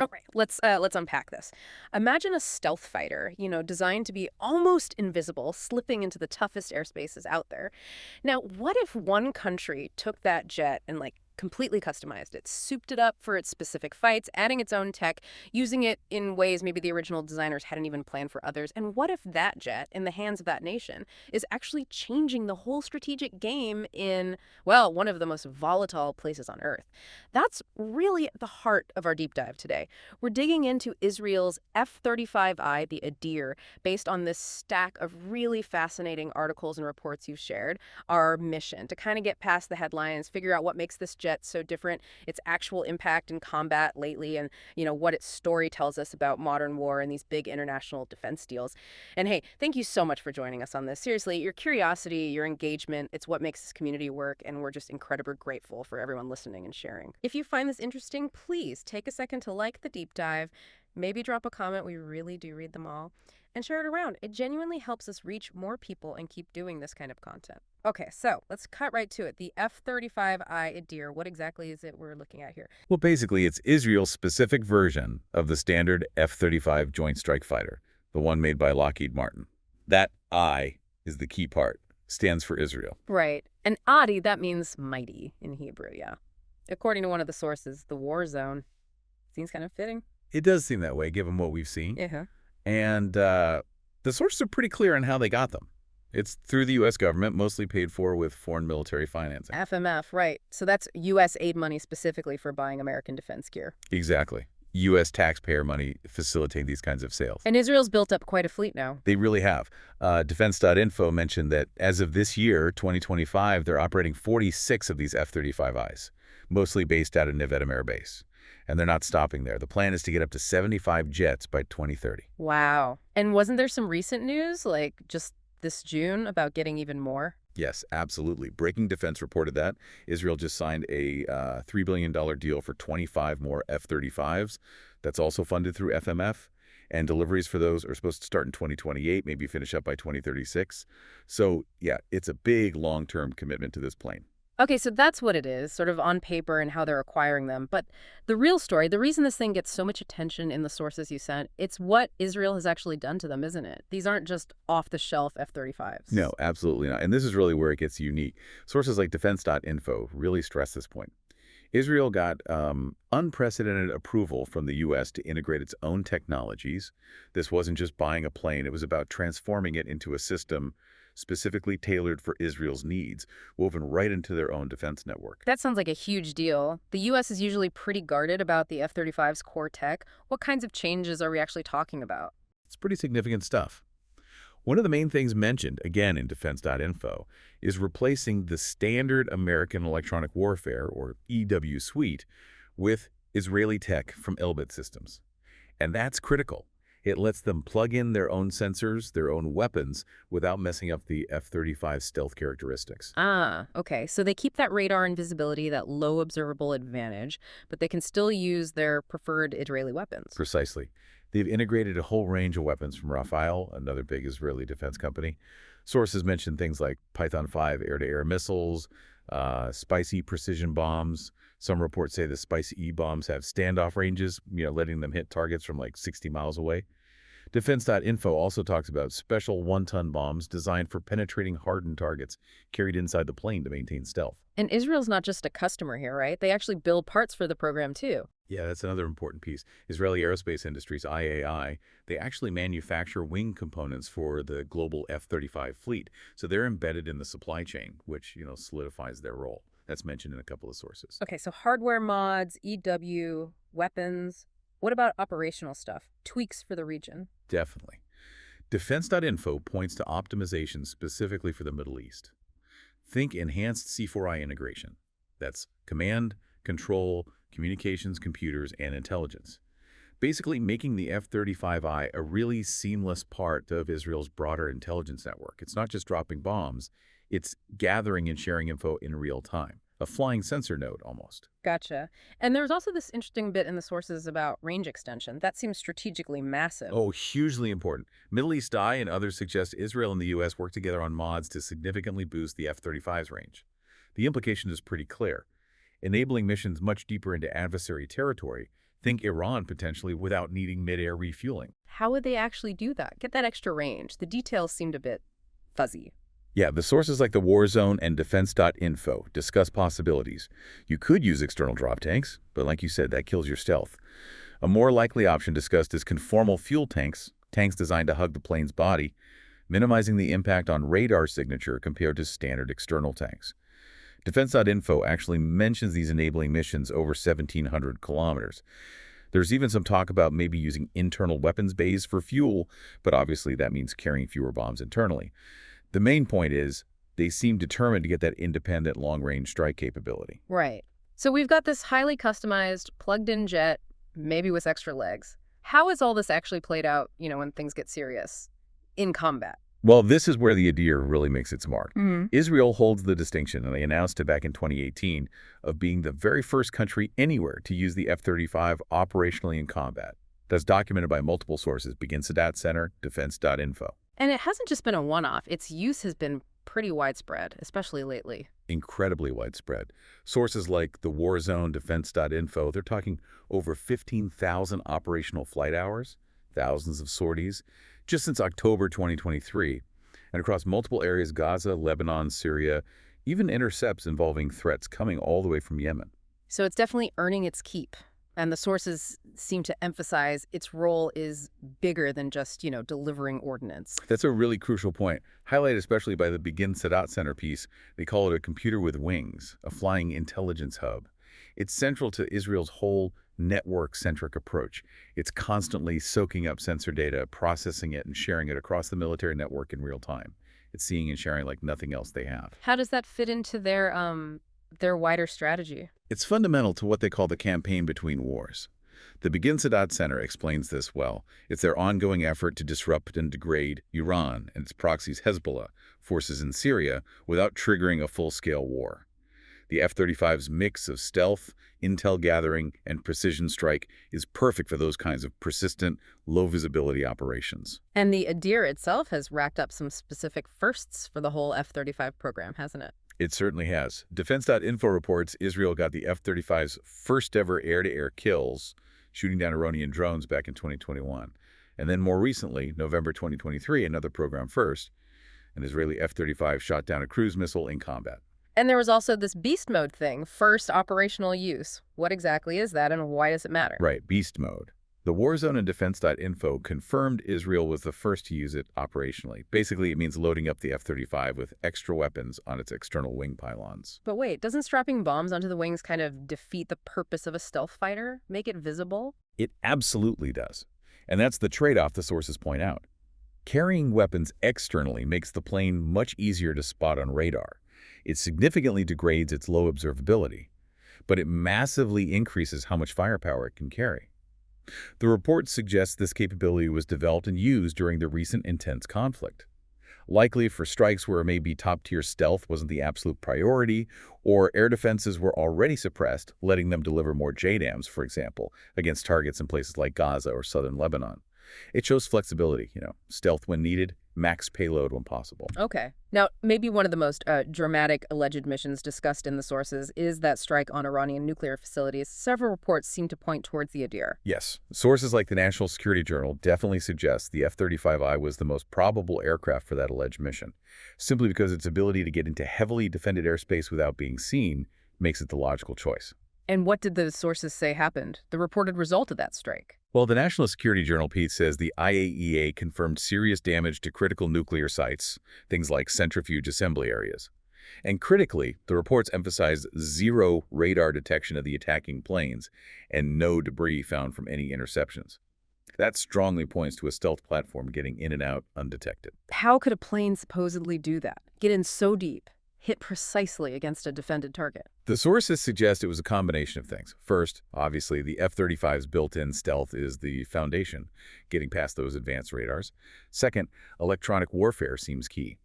All right, let's unpack this. Imagine a stealth fighter, designed to be almost invisible, slipping into the toughest airspaces out there. Now, what if one country took that jet and completely customized it, souped it up for its specific fights, adding its own tech, using it in ways maybe the original designers hadn't even planned for others? And what if that jet, in the hands of that nation, is actually changing the whole strategic game in, well, one of the most volatile places on Earth? That's really at the heart of our deep dive today. We're digging into Israel's F-35I, the Adir, based on this stack of really fascinating articles and reports you've shared. Our mission to kind of get past the headlines, figure out what makes this jet so different, its actual impact in combat lately, and what its story tells us about modern war and these big international defense deals. And hey, thank you so much for joining us on this. Seriously, your curiosity, your engagement, it's what makes this community work, and we're just incredibly grateful for everyone listening and sharing. If you find this interesting, please take a second to like the deep dive, maybe drop a comment, we really do read them all, and share it around. It genuinely helps us reach more people and keep doing this kind of content. Okay, so let's cut right to it. The F-35I Adir, what exactly is it we're looking at here? Well, basically, it's Israel's specific version of the standard F-35 Joint Strike Fighter, the one made by Lockheed Martin. That I is the key part, stands for Israel. Right. And Adi, that means mighty in Hebrew, yeah. According to one of the sources, the war zone. Seems kind of fitting. It does seem that way, given what we've seen. Yeah. And the sources are pretty clear on how they got them. It's through the U.S. government, mostly paid for with foreign military financing. FMF, right. So that's U.S. aid money specifically for buying American defense gear. Exactly. U.S. taxpayer money facilitate these kinds of sales. And Israel's built up quite a fleet now. They really have. Defense.info mentioned that as of this year, 2025, they're operating 46 of these F-35Is, mostly based out of Neve Air Base. And they're not stopping there. The plan is to get up to 75 jets by 2030. Wow. And wasn't there some recent news, like just this June, about getting even more? Yes, absolutely. Breaking Defense reported that Israel just signed a $3 billion deal for 25 more F-35s. That's also funded through FMF. And deliveries for those are supposed to start in 2028, maybe finish up by 2036. So, yeah, it's a big long-term commitment to this plane. Okay, so that's what it is, sort of on paper and how they're acquiring them. But the real story, the reason this thing gets so much attention in the sources you sent, it's what Israel has actually done to them, isn't it? These aren't just off-the-shelf F-35s. No, absolutely not. And this is really where it gets unique. Sources like defense.info really stress this point. Israel got unprecedented approval from the U.S. to integrate its own technologies. This wasn't just buying a plane. It was about transforming it into a system specifically tailored for Israel's needs, woven right into their own defense network. That sounds like a huge deal. The U.S. is usually pretty guarded about the F-35's core tech. What kinds of changes are we actually talking about? It's pretty significant stuff. One of the main things mentioned, again in defense.info, is replacing the standard American electronic warfare, or EW suite, with Israeli tech from Elbit Systems. And that's critical. It lets them plug in their own sensors, their own weapons, without messing up the F-35 stealth characteristics. Ah, okay. So they keep that radar invisibility, that low observable advantage, but they can still use their preferred Israeli weapons. Precisely. They've integrated a whole range of weapons from Rafael, another big Israeli defense company. Sources mention things like Python 5 air-to-air missiles, Spicy precision bombs. Some reports say the Spicy E bombs have standoff ranges, letting them hit targets from like 60 miles away. Defense.info also talks about special one-ton bombs designed for penetrating hardened targets carried inside the plane to maintain stealth. And Israel's not just a customer here, right? They actually build parts for the program, too. Yeah, that's another important piece. Israeli Aerospace Industries, IAI, they actually manufacture wing components for the global F-35 fleet. So they're embedded in the supply chain, which, solidifies their role. That's mentioned in a couple of sources. Okay, so hardware mods, EW, weapons. What about operational stuff? Tweaks for the region? Definitely. Defense.info points to optimization specifically for the Middle East. Think enhanced C4I integration. That's command, control, communications, computers, and intelligence. Basically making the F-35I a really seamless part of Israel's broader intelligence network. It's not just dropping bombs, it's gathering and sharing info in real time. A flying sensor node, almost. Gotcha. And there was also this interesting bit in the sources about range extension. That seems strategically massive. Oh, hugely important. Middle East Eye and others suggest Israel and the U.S. work together on mods to significantly boost the F-35's range. The implication is pretty clear. Enabling missions much deeper into adversary territory, Think Iran potentially without needing mid-air refueling. How would they actually do that? Get that extra range? The details seemed a bit fuzzy. Yeah, the sources like the Warzone and defense.info discuss possibilities. You could use external drop tanks, but like you said, that kills your stealth. A more likely option discussed is conformal fuel tanks, tanks designed to hug the plane's body, minimizing the impact on radar signature compared to standard external tanks. Defense.info actually mentions these enabling missions over 1,700 kilometers. There's even some talk about maybe using internal weapons bays for fuel, but obviously that means carrying fewer bombs internally. The main point is they seem determined to get that independent long-range strike capability. Right. So we've got this highly customized, plugged-in jet, maybe with extra legs. How is all this actually played out, when things get serious in combat? Well, this is where the Adir really makes its mark. Mm-hmm. Israel holds the distinction, and they announced it back in 2018, of being the very first country anywhere to use the F-35 operationally in combat. That's documented by multiple sources, Begin Sadat Center, defense.info. And it hasn't just been a one-off. Its use has been pretty widespread, especially lately. Incredibly widespread. Sources like the Warzone, defense.info, they're talking over 15,000 operational flight hours, thousands of sorties, just since October 2023, and across multiple areas, Gaza, Lebanon, Syria, even intercepts involving threats coming all the way from Yemen. So it's definitely earning its keep. And the sources seem to emphasize its role is bigger than just, delivering ordnance. That's a really crucial point, highlighted especially by the Begin Sadat Center piece. They call it a computer with wings, a flying intelligence hub. It's central to Israel's whole network-centric approach. It's constantly soaking up sensor data, processing it, and sharing it across the military network in real time. It's seeing and sharing like nothing else they have. How does that fit into their wider strategy? It's fundamental to what they call the campaign between wars. The Begin Sadat Center explains this well. It's their ongoing effort to disrupt and degrade Iran and its proxies Hezbollah, forces in Syria, without triggering a full-scale war. The F-35's mix of stealth, intel gathering, and precision strike is perfect for those kinds of persistent, low-visibility operations. And the Adir itself has racked up some specific firsts for the whole F-35 program, hasn't it? It certainly has. Defense.info reports Israel got the F-35's first-ever air-to-air kills, shooting down Iranian drones back in 2021. And then more recently, November 2023, another program first, an Israeli F-35 shot down a cruise missile in combat. And there was also this beast mode thing, first operational use. What exactly is that, and why does it matter? Right, beast mode. The Warzone and defense.info confirmed Israel was the first to use it operationally. Basically, it means loading up the F-35 with extra weapons on its external wing pylons. But wait, doesn't strapping bombs onto the wings kind of defeat the purpose of a stealth fighter? Make it visible? It absolutely does. And that's the trade-off the sources point out. Carrying weapons externally makes the plane much easier to spot on radar. It significantly degrades its low observability, but it massively increases how much firepower it can carry. The report suggests this capability was developed and used during the recent intense conflict, likely for strikes where maybe top-tier stealth wasn't the absolute priority, or air defenses were already suppressed, letting them deliver more JDAMs, for example, against targets in places like Gaza or southern Lebanon. It shows flexibility, stealth when needed, max payload when possible. Okay. Now, maybe one of the most dramatic alleged missions discussed in the sources is that strike on Iranian nuclear facilities. Several reports seem to point towards the Adir. Yes. Sources like the National Security Journal definitely suggest the F-35I was the most probable aircraft for that alleged mission, simply because its ability to get into heavily defended airspace without being seen makes it the logical choice. And what did the sources say happened? The reported result of that strike? Well, the National Security Journal piece says the IAEA confirmed serious damage to critical nuclear sites, things like centrifuge assembly areas. And critically, the reports emphasized zero radar detection of the attacking planes and no debris found from any interceptions. That strongly points to a stealth platform getting in and out undetected. How could a plane supposedly do that? Get in so deep, hit precisely against a defended target? The sources suggest it was a combination of things. First, obviously, the F-35's built-in stealth is the foundation, getting past those advanced radars. Second, electronic warfare seems key.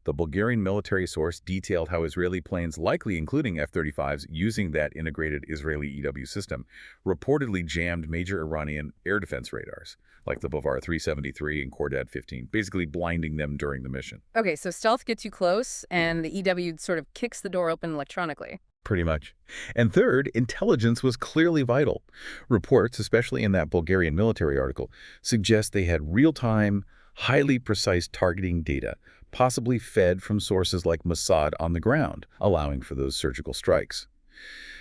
The Bulgarian military source detailed how Israeli planes, likely including F-35s, using that integrated Israeli EW system, reportedly jammed major Iranian air defense radars, like the Bavar 373 and Khordad 15, basically blinding them during the mission. Okay, so stealth gets you close, and the EW sort of kicks the door open electronically. Pretty much. And third, intelligence was clearly vital. Reports, especially in that Bulgarian military article, suggest they had real-time, highly precise targeting data, possibly fed from sources like Mossad on the ground, allowing for those surgical strikes.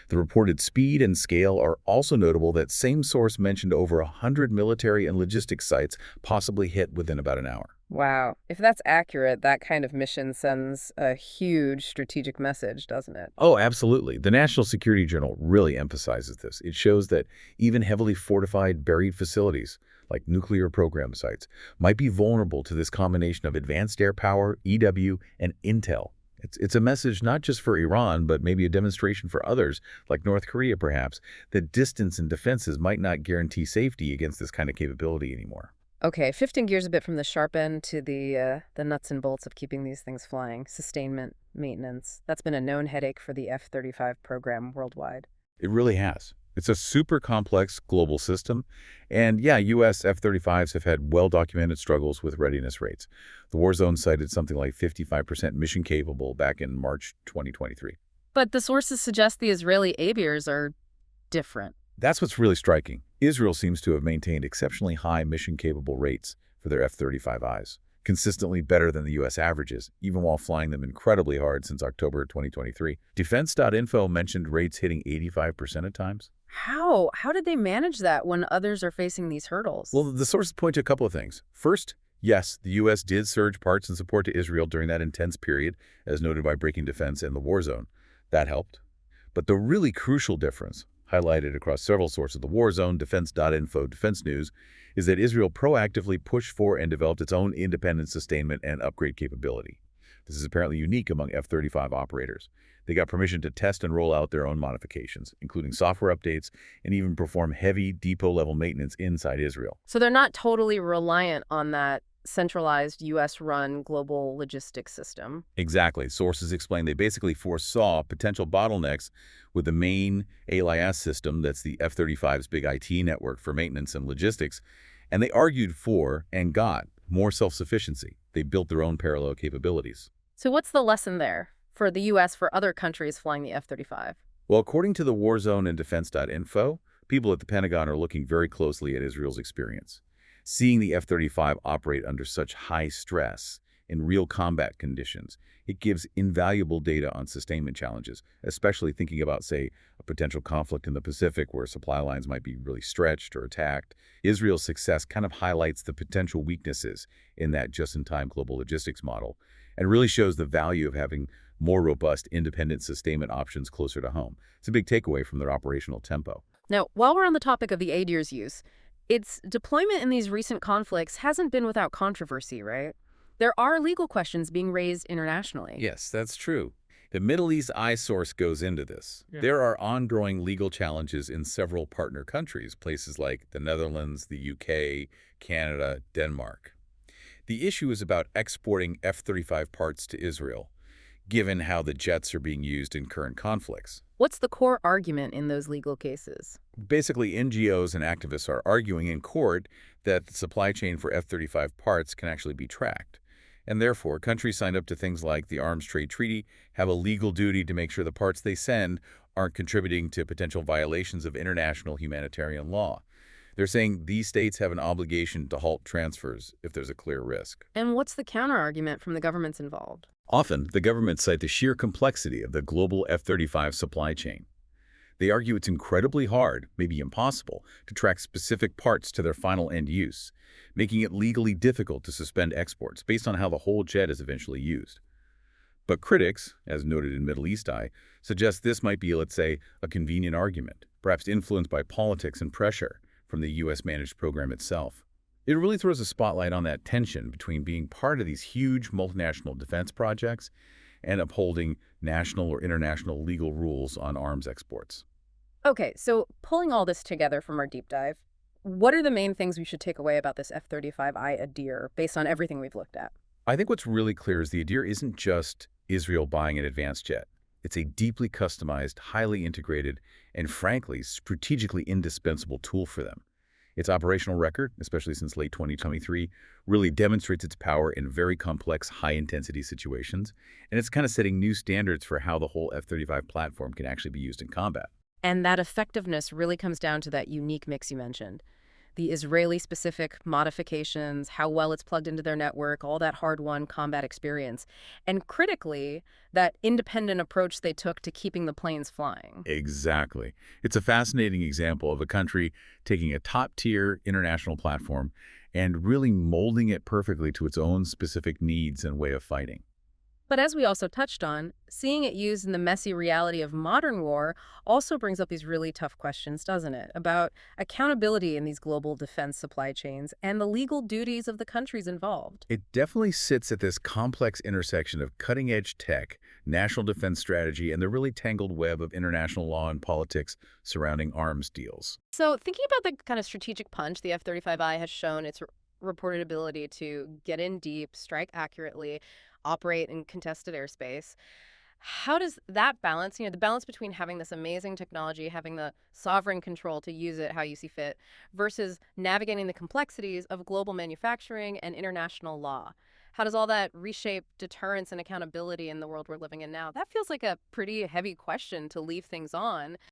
The reported speed and scale are also notable. That same source mentioned over 100 military and logistics sites possibly hit within about an hour. Wow. If that's accurate, that kind of mission sends a huge strategic message, doesn't it? Oh, absolutely. The National Security Journal really emphasizes this. It shows that even heavily fortified buried facilities, like nuclear program sites, might be vulnerable to this combination of advanced air power, EW, and intel. It's a message not just for Iran, but maybe a demonstration for others, like North Korea perhaps, that distance and defenses might not guarantee safety against this kind of capability anymore. Okay, shifting gears a bit from the sharp end to the nuts and bolts of keeping these things flying, sustainment, maintenance. That's been a known headache for the F-35 program worldwide. It really has. It's a super complex global system. And yeah, U.S. F-35s have had well-documented struggles with readiness rates. The war zone cited something like 55% mission capable back in March 2023. But the sources suggest the Israeli aviators are different. That's what's really striking. Israel seems to have maintained exceptionally high mission-capable rates for their F-35Is, consistently better than the U.S. averages, even while flying them incredibly hard since October 2023. Defense.info mentioned rates hitting 85% at times. How? How did they manage that when others are facing these hurdles? Well, the sources point to a couple of things. First, yes, the U.S. did surge parts and support to Israel during that intense period, as noted by breaking defense in the war zone. That helped. But the really crucial difference, highlighted across several sources, the war zone, defense.info, defense news, is that Israel proactively pushed for and developed its own independent sustainment and upgrade capability. This is apparently unique among F-35 operators. They got permission to test and roll out their own modifications, including software updates, and even perform heavy depot-level maintenance inside Israel. So they're not totally reliant on that centralized U.S.-run global logistics system. Exactly. Sources explain they basically foresaw potential bottlenecks with the main ALIS system, that's the F-35's big IT network for maintenance and logistics, and they argued for and got more self-sufficiency. They built their own parallel capabilities. So what's the lesson there for the U.S. for other countries flying the F-35? Well, according to the War Zone and Defense.info, people at the Pentagon are looking very closely at Israel's experience. Seeing the F-35 operate under such high stress in real combat conditions, it gives invaluable data on sustainment challenges, especially thinking about, say, a potential conflict in the Pacific where supply lines might be really stretched or attacked. Israel's success kind of highlights the potential weaknesses in that just-in-time global logistics model and really shows the value of having more robust, independent sustainment options closer to home. It's a big takeaway from their operational tempo. Now, while we're on the topic of the ADIR's use, its deployment in these recent conflicts hasn't been without controversy, right? There are legal questions being raised internationally. Yes, that's true. The Middle East eye source goes into this. Yeah. There are ongoing legal challenges in several partner countries, places like the Netherlands, the UK, Canada, Denmark. The issue is about exporting F-35 parts to Israel, given how the jets are being used in current conflicts. What's the core argument in those legal cases? Basically, NGOs and activists are arguing in court that the supply chain for F-35 parts can actually be tracked. And therefore, countries signed up to things like the Arms Trade Treaty have a legal duty to make sure the parts they send aren't contributing to potential violations of international humanitarian law. They're saying these states have an obligation to halt transfers if there's a clear risk. And what's the counterargument from the governments involved? Often, the governments cite the sheer complexity of the global F-35 supply chain. They argue it's incredibly hard, maybe impossible, to track specific parts to their final end use, making it legally difficult to suspend exports based on how the whole jet is eventually used. But critics, as noted in Middle East Eye, suggest this might be, let's say, a convenient argument, perhaps influenced by politics and pressure from the U.S.-managed program itself. It really throws a spotlight on that tension between being part of these huge multinational defense projects and upholding national or international legal rules on arms exports. Okay, so pulling all this together from our deep dive, what are the main things we should take away about this F-35I Adir based on everything we've looked at? I think what's really clear is the Adir isn't just Israel buying an advanced jet. It's a deeply customized, highly integrated, and frankly, strategically indispensable tool for them. Its operational record, especially since late 2023, really demonstrates its power in very complex, high-intensity situations, and it's kind of setting new standards for how the whole F-35 platform can actually be used in combat. And that effectiveness really comes down to that unique mix you mentioned. The Israeli-specific modifications, how well it's plugged into their network, all that hard-won combat experience. And critically, that independent approach they took to keeping the planes flying. Exactly. It's a fascinating example of a country taking a top-tier international platform and really molding it perfectly to its own specific needs and way of fighting. But as we also touched on, seeing it used in the messy reality of modern war also brings up these really tough questions, doesn't it? About accountability in these global defense supply chains and the legal duties of the countries involved. It definitely sits at this complex intersection of cutting-edge tech, national defense strategy, and the really tangled web of international law and politics surrounding arms deals. So thinking about the kind of strategic punch the F-35I has shown its reported ability to get in deep, strike accurately, operate in contested airspace. How does that balance, the balance between having this amazing technology, having the sovereign control to use it how you see fit, versus navigating the complexities of global manufacturing and international law? How does all that reshape deterrence and accountability in the world we're living in now? That feels like a pretty heavy question to leave things on.